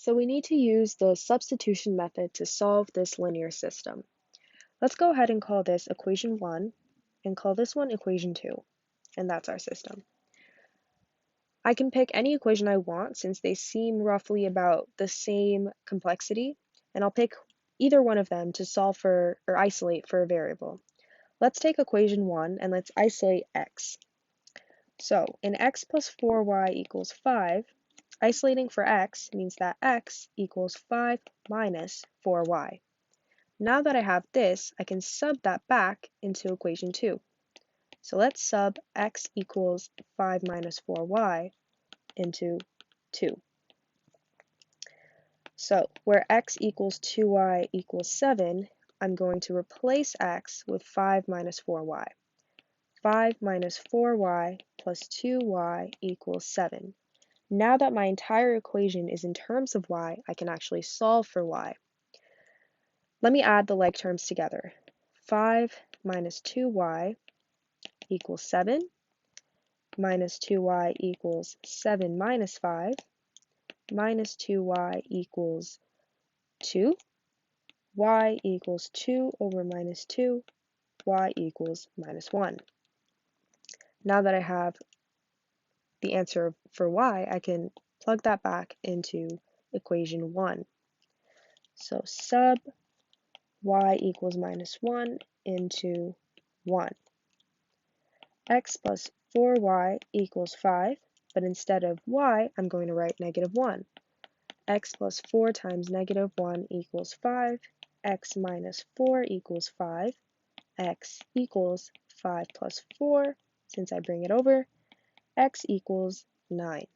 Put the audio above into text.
So we need to use the substitution method to solve this linear system. Let's go ahead and call this equation 1 and call this one equation 2, and that's our system. I can pick any equation I want since they seem roughly about the same complexity, and I'll pick either one of them to solve for or isolate for a variable. Let's take equation 1 and let's isolate x. So in x plus 4y equals 5, isolating for x means that x equals 5 minus 4y. Now that I have this, I can sub that back into equation 2. So let's sub x equals 5 minus 4y into 2. So where x equals 2y equals 7, I'm going to replace x with 5 minus 4y. 5 minus 4y plus 2y equals 7. Now that my entire equation is in terms of y, I can actually solve for y. Let me add the like terms together. 5 minus 2y equals 7, minus 2y equals 7 minus 5, minus 2y equals 2, y equals 2 over minus 2, y equals minus 1. Now that I have the answer for y, I can plug that back into equation 1. So sub y equals minus 1 into 1. X plus 4y equals 5, but instead of y, I'm going to write negative 1. X plus 4 times negative 1 equals 5. X minus 4 equals 5. X equals 5 plus 4, since I bring it over, x equals 9.